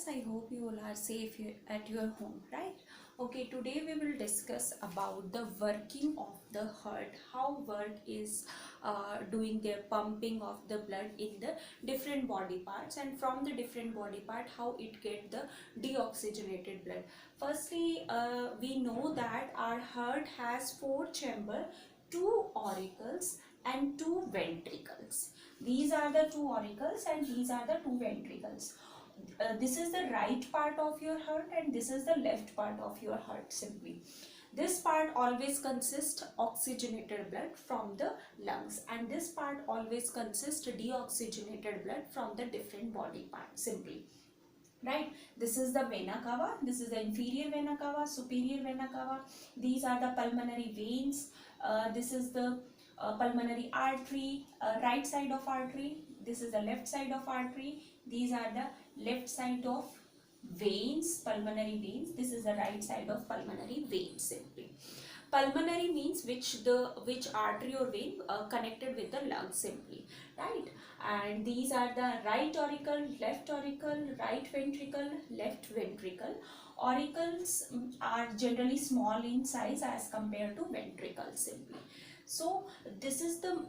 viewers, I hope you all are safe at your home, right? Okay, today we will discuss about the working of the heart, how heart is doing their pumping of the blood in the different body parts, and from the different body part how it get the deoxygenated blood. Firstly, we know that our heart has four chamber, two auricles and two ventricles. These are the two auricles and these are the two ventricles. This is the right part of your heart and this is the left part of your heart simply. This part always consists oxygenated blood from the lungs, and this part always consists deoxygenated blood from the different body parts simply. Right, this is the vena cava, this is the inferior vena cava, superior vena cava. These are the pulmonary veins. This is the pulmonary artery, right side of artery. This is the left side of artery. These are the left side of veins, pulmonary veins. This is the right side of pulmonary veins simply. Pulmonary means which artery or vein connected with the lungs simply, right? And these are the right auricle, right ventricle, left ventricle. Auricles are generally small in size as compared to ventricles simply. So this is the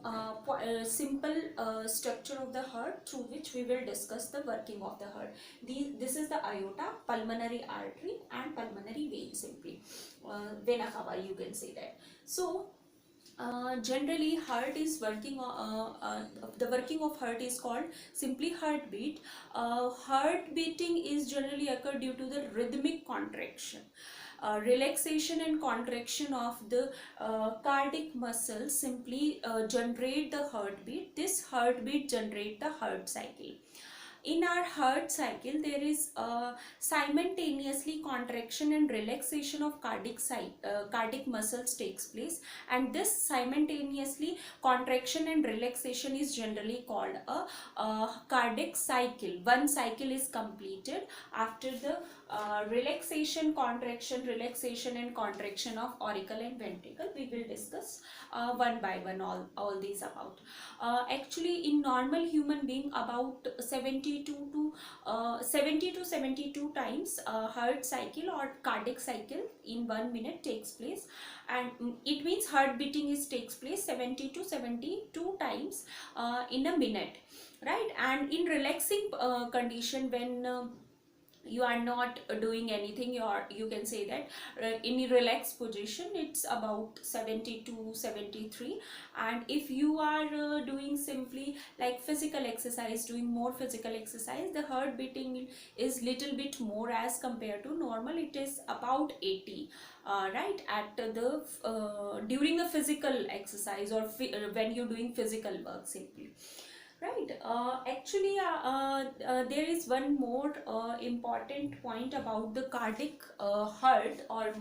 simple structure of the heart through which we will discuss the working of the heart. This is the aorta, pulmonary artery and pulmonary vein simply. Vena cava, you can say that. So generally heart is working the working of heart is called simply heartbeat. Heart beating is generally occur due to the rhythmic contraction, relaxation and contraction of the cardiac muscles simply generate the heartbeat. This heartbeat generate the heart cycle. In our heart cycle, there is simultaneously contraction and relaxation of cardiac muscles takes place, and this simultaneously contraction and relaxation is generally called a cardiac cycle. One cycle is completed after the relaxation and contraction of auricle and ventricle. We will discuss one by one all these about. Actually, in normal human being, about 70 to 72 times heart cycle or cardiac cycle in 1 minute takes place, and it means heart beating takes place 70 to 72 times in a minute, right? And in relaxing condition, when you are not doing anything, you can say that in a relaxed position it's about 70 to 73. And if you are doing simply like physical exercise, doing more physical exercise, the heart beating is little bit more as compared to normal. It is about 80, right, at the during a physical exercise or when you're doing physical work simply. Right. Actually, there is one more important point about the cardiac heart, or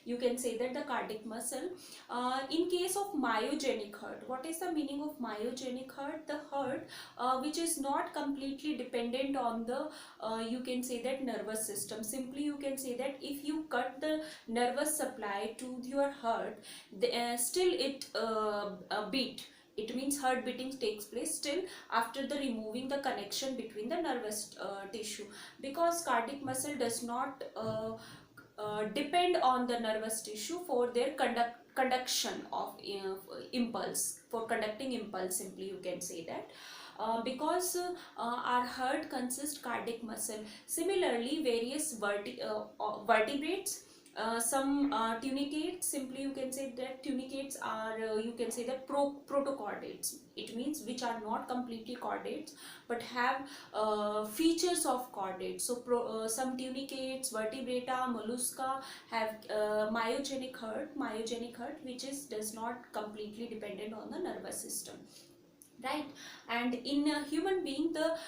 you can say that the cardiac muscle. In case of myogenic heart, what is the meaning of myogenic heart? The heart which is not completely dependent on the, you can say that, nervous system. Simply, you can say that if you cut the nervous supply to your heart, still it beat. It means heart beating takes place still after the removing the connection between the nervous tissue, because cardiac muscle does not depend on the nervous tissue for their conduction of impulse, for conducting impulse simply, you can say that. Because our heart consists cardiac muscle. Similarly, various vertebrates, some tunicates, simply you can say that tunicates are, you can say that protochordates. It means which are not completely chordates but have features of chordates. So some tunicates, vertebrata, mollusca have myogenic heart, which is does not completely dependent on the nervous system, right? And in a human being, the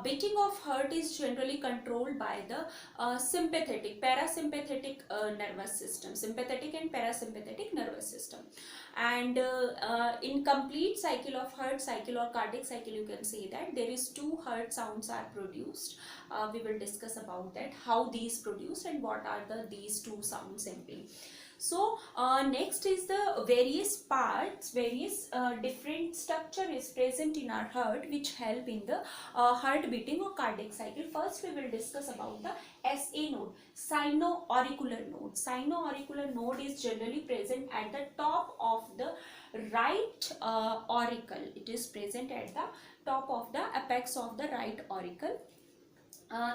beating of heart is generally controlled by the parasympathetic nervous system, sympathetic and parasympathetic nervous system. And in complete cycle of heart cycle or cardiac cycle, you can say that there is two heart sounds are produced. We will discuss about that, how these produce and what are these two sounds simply. So next is the various parts, various different structure is present in our heart which help in the heart beating or cardiac cycle. First we will discuss about the SA node, sino-auricular node. Sino-auricular node is generally present at the top of the right auricle. It is present at the top of the apex of the right auricle.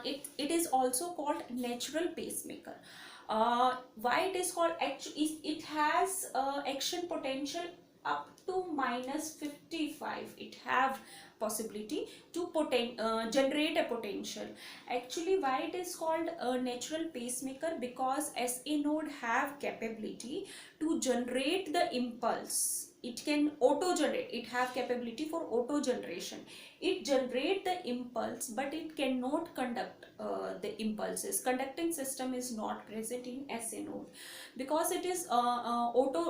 It is also called natural pacemaker. Why it is called? Actually, it has action potential up to -55. It have possibility to generate a potential. Actually, why it is called a natural pacemaker? Because SA node have capability to generate the impulse. It can auto generate. It have capability for auto generation. It generate the impulse, but it cannot conduct the impulses. Conducting system is not present in SA node because it is auto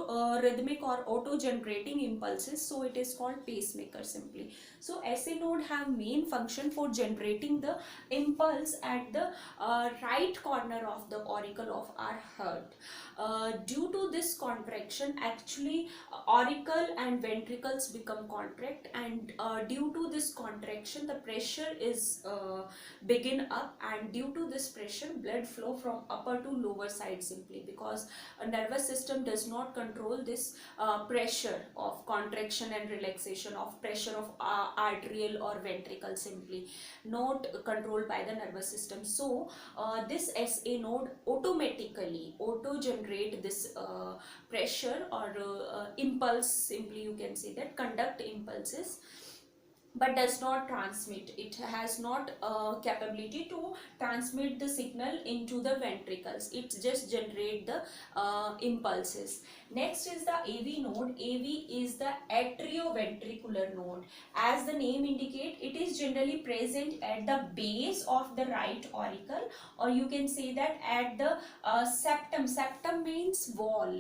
rhythmic or auto generating impulses, so it is called pacemaker simply. So SA node have main function for generating the impulse at the right corner of the auricle of our heart. Due to this contraction, actually auricle and ventricles become contract, and due to this contraction the pressure is begin up, and due to this pressure blood flow from upper to lower side simply, because a nervous system does not control this pressure of contraction and relaxation of pressure of arterial or ventricle simply, not controlled by the nervous system. So this SA node automatically auto generate this pressure or impulse simply, you can say that, conduct impulses, but does not transmit. It has not capability to transmit the signal into the ventricles. It just generate the impulses. Next is the AV node. AV is the atrioventricular node. As the name indicate, it is generally present at the base of the right auricle, or you can say that at the septum. Septum means wall.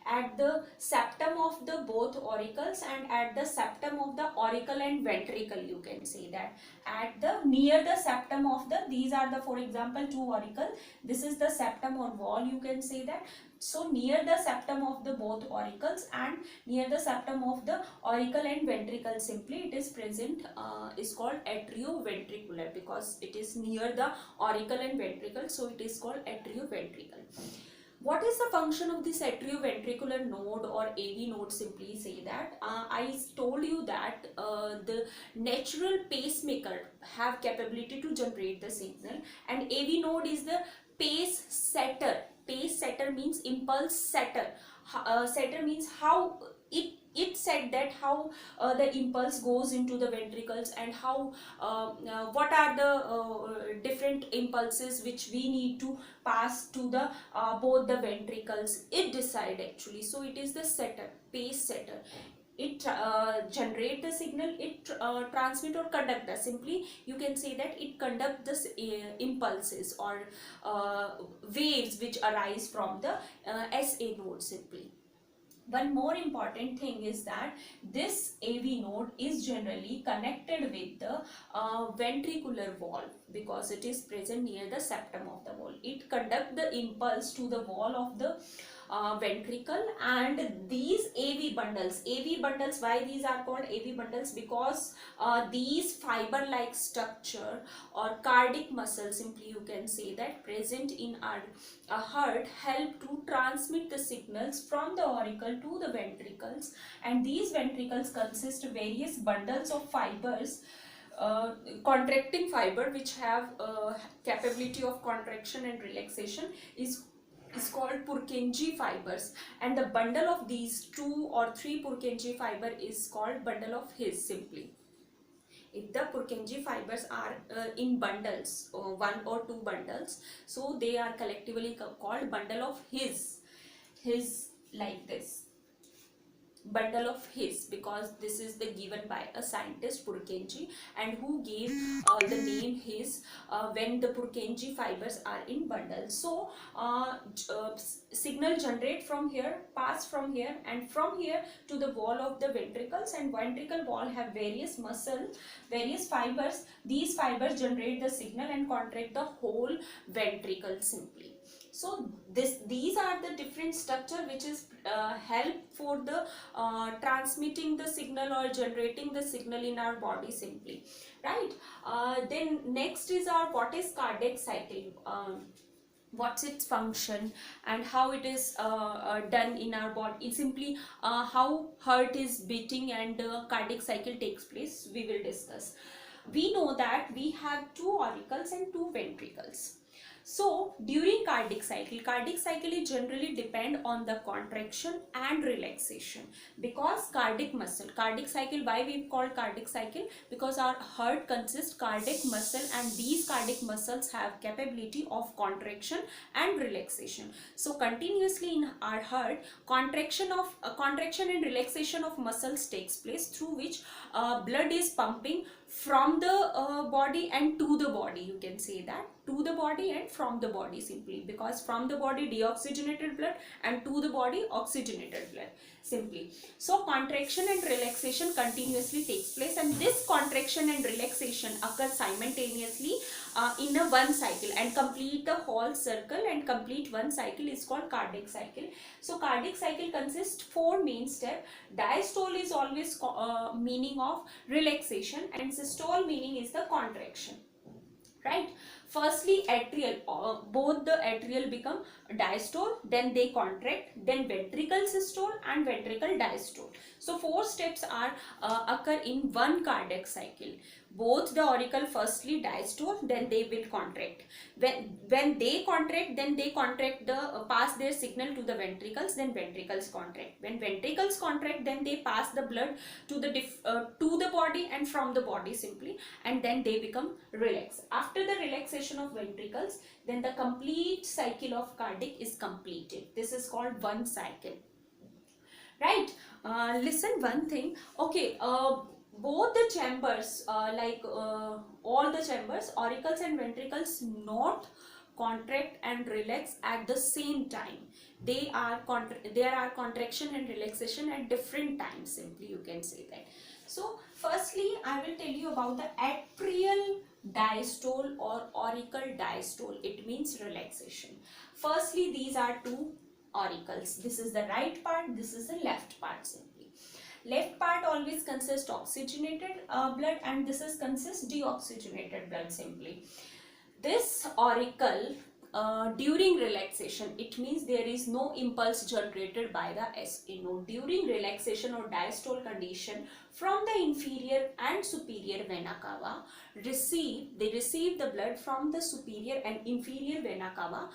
At the septum of the both auricles and at the septum of the auricle and ventricle, you can say that at the near the septum of the, these are the, for example, two auricle, this is the septum or wall, you can say that. So near the septum of the both auricles and near the septum of the auricle and ventricle simply, it is present, is called atrioventricular, because it is near the auricle and ventricle, so it is called atrioventricle. What is the function of this atrioventricular node or AV node? Simply say that I told you that the natural pacemaker have capability to generate the signal, and AV node is the pace setter. Pace setter means impulse setter. Setter means how it said that how the impulse goes into the ventricles, and how what are the different impulses which we need to pass to the both the ventricles, it decide actually. So it is the setter, pace setter. It generate the signal, it transmit or conduct the, simply you can say that it conduct this impulses or waves which arise from the SA node simply. One more important thing is that this AV node is generally connected with the ventricular valve, because it is present near the septum of the wall. It conduct the impulse to the wall of the ventricle, and these AV bundles, why these are called AV bundles? Because these fiber like structure or cardiac muscle, simply you can say that, present in our heart help to transmit the signals from the auricle to the ventricles, and these ventricles consist of various bundles of fibers, contracting fiber which have capability of contraction and relaxation is called Purkinje fibers, and the bundle of these 2 or 3 Purkinje fiber is called bundle of His simply. If the Purkinje fibers are in bundles, 1 or 2 bundles, so they are collectively called bundle of His like this, bundle of His, because this is the given by a scientist Purkinje, and who gave the name His when the Purkinje fibers are in bundles. So signal generate from here, pass from here, and from here to the wall of the ventricles, and ventricle wall have various muscles, various fibers. These fibers generate the signal and contract the whole ventricle simply. So these are the different structure which is help for the transmitting the signal or generating the signal in our body simply, right? Then next is our what is cardiac cycle. What's its function and how it is done in our body. It's simply how heart is beating and cardiac cycle takes place, we will discuss. We know that we have two auricles and two ventricles. So during cardiac cycle is generally depend on the contraction and relaxation, because cardiac cycle, why we call cardiac cycle, because our heart consists cardiac muscle and these cardiac muscles have capability of contraction and relaxation. So continuously in our heart, contraction and relaxation of muscles takes place, through which blood is pumping from the body and to the body, you can say that, to the body and from the body simply, because from the body deoxygenated blood and to the body oxygenated blood simply. So contraction and relaxation continuously takes place, and this contraction and relaxation occurs simultaneously in a one cycle and complete the whole circle, and complete one cycle is called cardiac cycle. So cardiac cycle consists four main steps. Diastole is always meaning of relaxation and systole meaning is the contraction, right? Firstly atrial, both the atrial become diastole, then they contract, then ventricle systole and ventricle diastole. So four steps are occur in one cardiac cycle. Both the auricle firstly diastole, then they will contract. When they contract, then they contract the pass their signal to the ventricles, then ventricles contract. When ventricles contract, then they pass the blood to the body and from the body simply, and then they become relaxed. After the relaxation of ventricles, then the complete cycle of cardiac is completed. This is called one cycle, right? Listen one thing, okay. Both the chambers, all the chambers, auricles and ventricles, not contract and relax at the same time. There are contraction and relaxation at different times simply, you can say that. So firstly I will tell you about the atrial diastole or auricle diastole. It means relaxation. Firstly, these are two auricles. This is the right part, this is the left part simply. Left part always consists oxygenated blood and this is consists deoxygenated blood simply. This auricle during relaxation, it means there is no impulse generated by the SA node. During relaxation or diastole condition, from the inferior and superior vena cava, they receive the blood from the superior and inferior vena cava,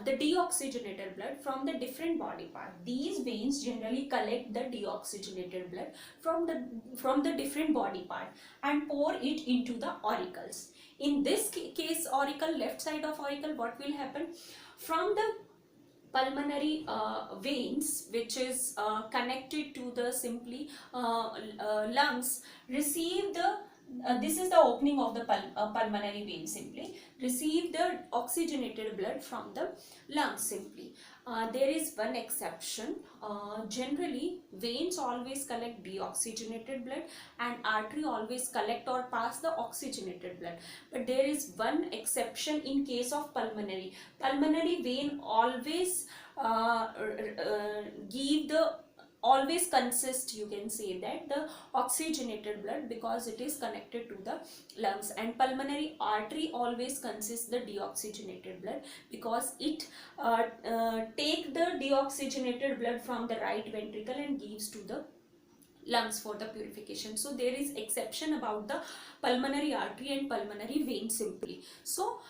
the deoxygenated blood from the different body part. These veins generally collect the deoxygenated blood from the different body part and pour it into the auricles. In this case auricle, left side of auricle, what will happen? From the pulmonary veins, which is connected to the simply lungs, receive the this is the opening of the pulmonary vein simply, receive the oxygenated blood from the lungs simply. There is one exception. Generally veins always collect deoxygenated blood and artery always collect or pass the oxygenated blood, but there is one exception in case of pulmonary vein always always consist, you can say that, the oxygenated blood because it is connected to the lungs, and pulmonary artery always consists the deoxygenated blood because it take the deoxygenated blood from the right ventricle and gives to the lungs for the purification. So there is exception about the pulmonary artery and pulmonary vein simply. So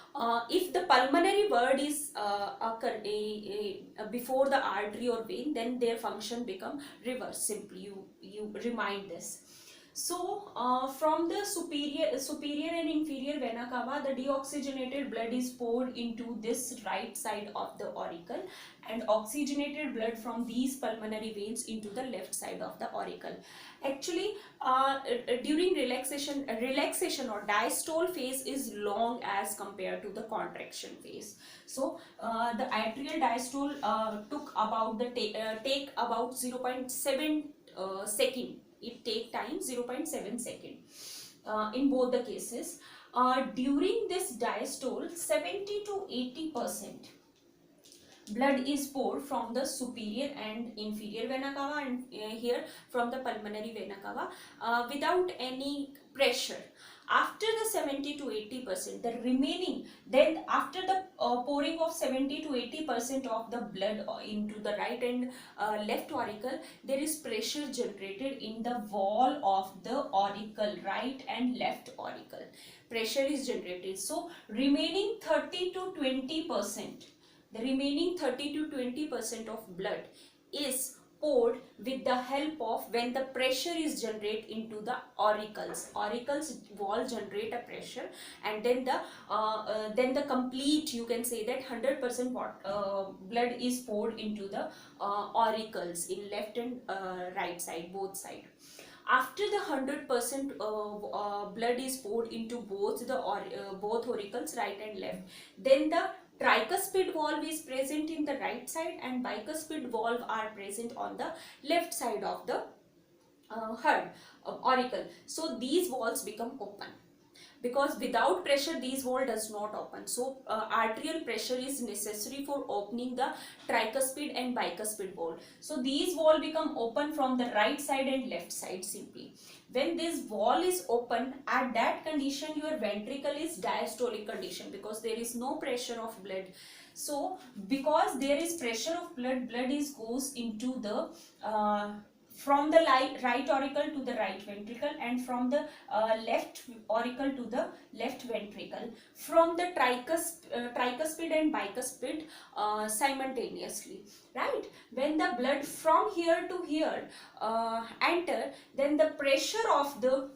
if the pulmonary word is occur before the artery or vein, then their function become reverse simply. You remind this. So from the superior and inferior vena cava, the deoxygenated blood is poured into this right side of the auricle, and oxygenated blood from these pulmonary veins into the left side of the auricle. Actually, during relaxation or diastole phase is long as compared to the contraction phase. So the atrial diastole took about take about 0.7 second. It take time 0.7 second in both the cases. During this diastole, 70 to 80% blood is poured from the superior and inferior vena cava, and here from the pulmonary vena cava, without any pressure. After the 70 to 80%, the remaining, then after the pouring of 70 to 80% of the blood into the right and left auricle, there is pressure generated in the wall of the auricle, right and left auricle. Pressure is generated. So remaining 30 to 20%, the remaining 30 to 20% of blood is poured with the help of, when the pressure is generated into the auricles wall generate a pressure, and then the complete, you can say that 100% blood is poured into the auricles in left and right side, both side. After the 100% blood is poured into both auricles, right and left, then the tricuspid valve is present in the right side and bicuspid valve are present on the left side of the heart auricle. So these valves become open, because without pressure these valve does not open. So arterial pressure is necessary for opening the tricuspid and bicuspid valve. So these valve become open from the right side and left side simply. When this wall is open, at that condition your ventricle is diastolic condition, because there is no pressure of blood. So because there is pressure of blood, blood is goes into the from the right auricle to the right ventricle, and from the left auricle to the left ventricle, from the tricuspid and bicuspid simultaneously, right? When the blood from here to here enter, then the pressure of the,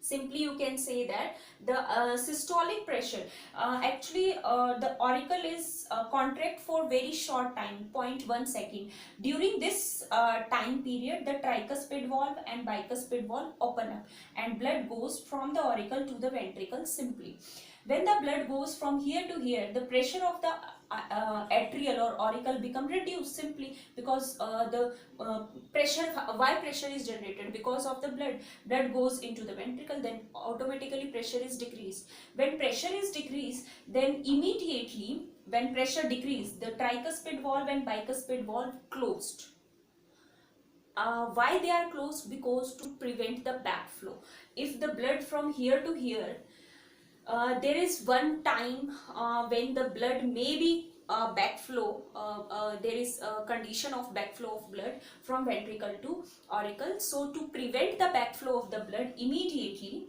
simply you can say that the systolic pressure, actually the auricle is contract for very short time, 0.1 second. During this time period, the tricuspid valve and bicuspid valve open up and blood goes from the auricle to the ventricle simply. When the blood goes from here to here, the pressure of the atrial or auricle become reduced simply, because the pressure, why pressure is generated? Because of the blood goes into the ventricle, then automatically pressure is decreased. When pressure is decreased, then immediately when pressure decrease, the tricuspid valve and bicuspid valve closed. Why they are closed? Because to prevent the backflow. If the blood from here to here, there is one time when the blood may be backflow, there is a condition of backflow of blood from ventricle to auricle. So to prevent the backflow of the blood, immediately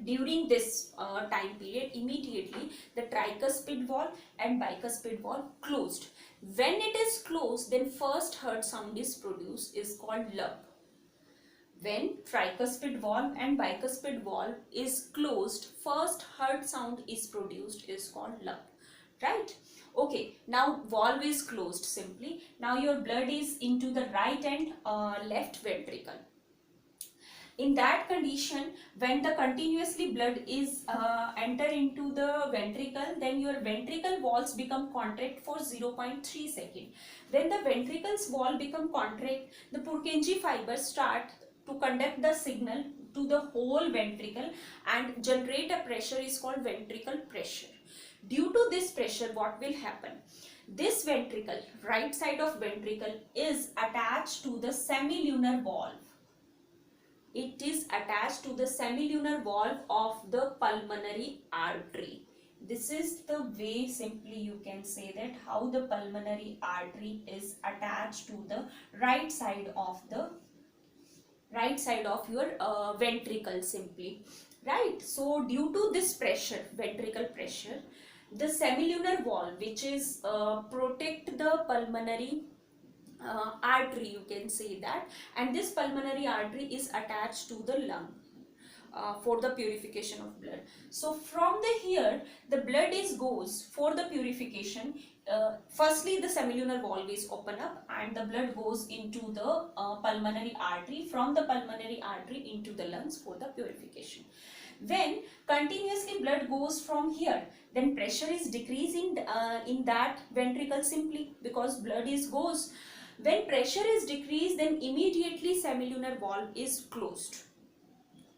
during this time period, immediately the tricuspid valve and bicuspid valve closed. When it is closed, then first heard sound is produced, is called lub. When tricuspid valve and bicuspid valve is closed, first heard sound is produced, is called lub, right? Okay, now valve is closed simply. Now your blood is into the right and left ventricle. In that condition, when the continuously blood is enter into the ventricle, then your ventricle walls become contract for 0.3 second. When the ventricles wall become contract, the Purkinje fibers start to conduct the signal to the whole ventricle and generate a pressure, is called ventricle pressure. Due to this pressure, what will happen? This ventricle, right side of ventricle, is attached to the semilunar valve. It is attached to the semilunar valve of the pulmonary artery. This is the way, simply you can say that, how the pulmonary artery is attached to the right side of your ventricle simply, right? So due to this pressure, ventricle pressure, the semilunar valve, which is protect the pulmonary artery, you can say that, and this pulmonary artery is attached to the lung for the purification of blood. So from the here, the blood is goes for the purification. Firstly, the semilunar valve is open up and the blood goes into the pulmonary artery, from the pulmonary artery into the lungs for the purification. When continuously blood goes from here, then pressure is decreasing in that ventricle simply, because blood is goes. When pressure is decreased, then immediately semilunar valve is closed,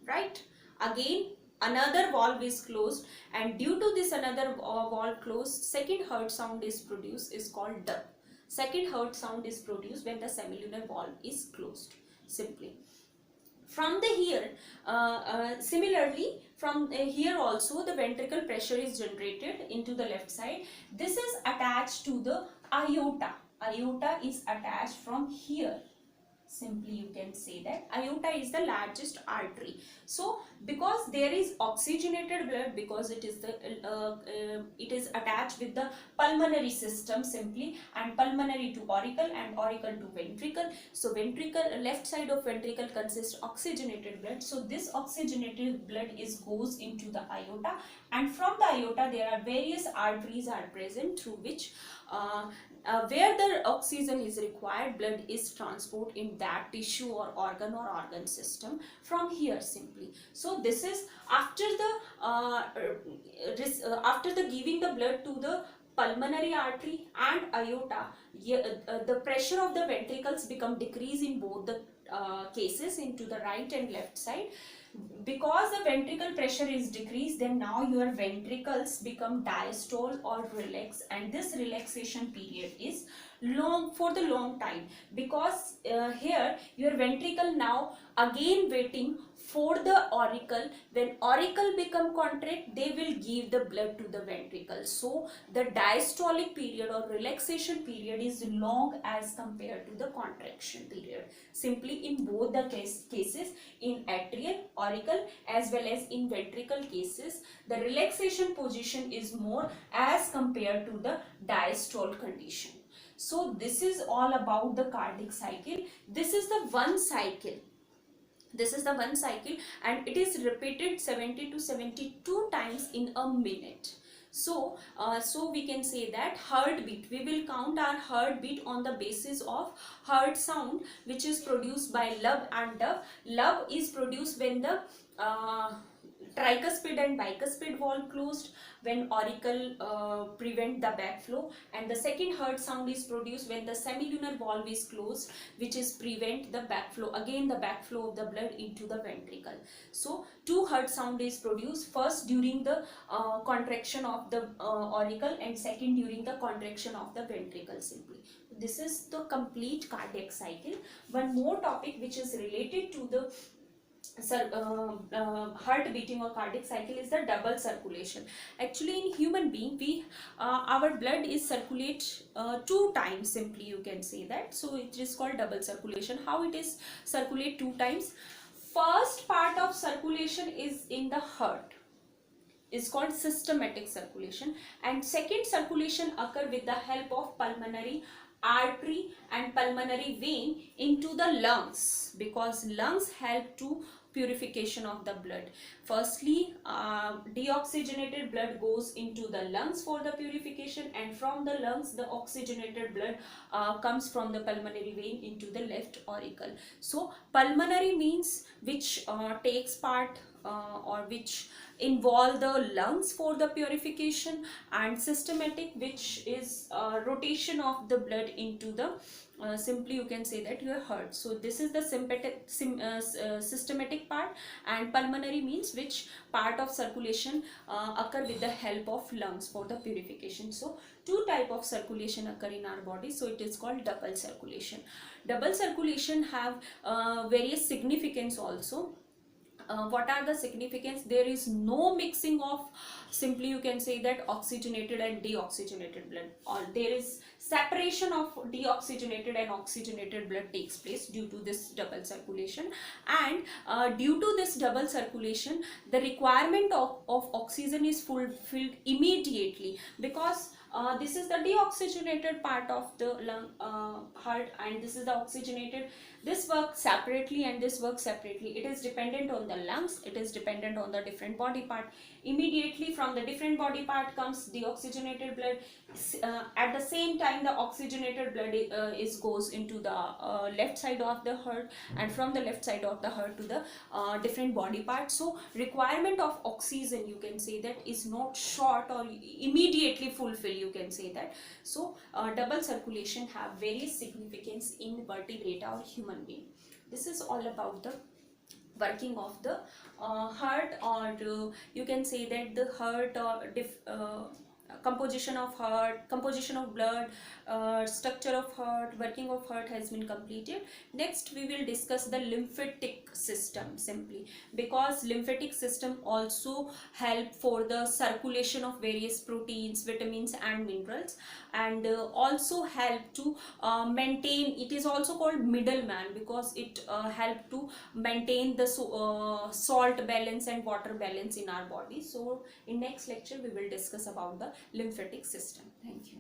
right? Again another valve is closed, and due to this another valve closed, second heard sound is produced, is called dub. Second heard sound is produced when the semilunar valve is closed, simply. From the here, similarly from here also the ventricle pressure is generated into the left side. This is attached to the aorta. Aorta is attached from here. Simply you can say that aorta is the largest artery. So because there is oxygenated blood, because it is the it is attached with the pulmonary system simply, and pulmonary to auricle and auricle to ventricle. So ventricle, left side of ventricle consists oxygenated blood. So this oxygenated blood is goes into the aorta, and from the aorta there are various arteries are present through which where the oxygen is required, blood is transport in that tissue or organ system from here simply. So this is after the giving the blood to the pulmonary artery and aorta, the pressure of the ventricles become decreased in both the cases, into the right and left side. Because the ventricle pressure is decreased, then now your ventricles become diastole or relax, and this relaxation period is long, for the long time, because here your ventricle now again waiting for the auricle. When auricle become contract, they will give the blood to the ventricle. So the diastolic period or relaxation period is long as compared to the contraction period, simply in both the cases, in atrial, auricle as well as in ventricle cases, the relaxation position is more as compared to the diastole condition. So this is all about the cardiac cycle. This is the one cycle. This is the one cycle, and it is repeated 70 to 72 times in a minute. So we can say that heartbeat, we will count our heartbeat on the basis of heart sound, which is produced by lub and dub. Lub is produced when the tricuspid and bicuspid valve closed, when auricle prevent the backflow, and the second heart sound is produced when the semilunar valve is closed, which is prevent the backflow, again the backflow of the blood into the ventricle. So two heart sound is produced, first during the contraction of the auricle, and second during the contraction of the ventricle simply. This is the complete cardiac cycle. One more topic which is related to the heart beating or cardiac cycle is the double circulation. Actually in human being, we our blood is circulate two times, simply you can say that. So it is called double circulation. How it is circulate two times? First part of circulation is in the heart, is called systematic circulation, and second circulation occur with the help of pulmonary artery and pulmonary vein into the lungs, because lungs help to purification of the blood. Firstly, deoxygenated blood goes into the lungs for the purification, and from the lungs the oxygenated blood comes from the pulmonary vein into the left auricle. So pulmonary means which takes part or which involve the lungs for the purification, and systematic which is rotation of the blood into the simply you can say that your heart. So this is the systematic part, and pulmonary means which part of circulation occur with the help of lungs for the purification. So two type of circulation occur in our body, so it is called double circulation. Double circulation have various significance also. What are the significance? There is no mixing of, simply you can say that, oxygenated and deoxygenated blood, or there is separation of deoxygenated and oxygenated blood takes place due to this double circulation. And due to this double circulation, the requirement of oxygen is fulfilled immediately, because this is the deoxygenated part of the lung heart, and this is the oxygenated. This works separately and this works separately. It is dependent on the lungs, it is dependent on the different body part. Immediately from the different body part comes deoxygenated blood. At the same time the oxygenated blood goes into the left side of the heart, and from the left side of the heart to the different body parts. So requirement of oxygen, you can say that, is not short or immediately fulfilled, you can say that. So double circulation have various significance in vertebrate or human being. This is all about the working of the heart, or you can say that the heart or composition of heart, composition of blood, structure of heart, working of heart has been completed. Next we will discuss the lymphatic system, simply because lymphatic system also help for the circulation of various proteins, vitamins and minerals, and also help to maintain, it is also called middleman because it help to maintain the salt balance and water balance in our body. So in next lecture we will discuss about the lymphatic system. Thank you.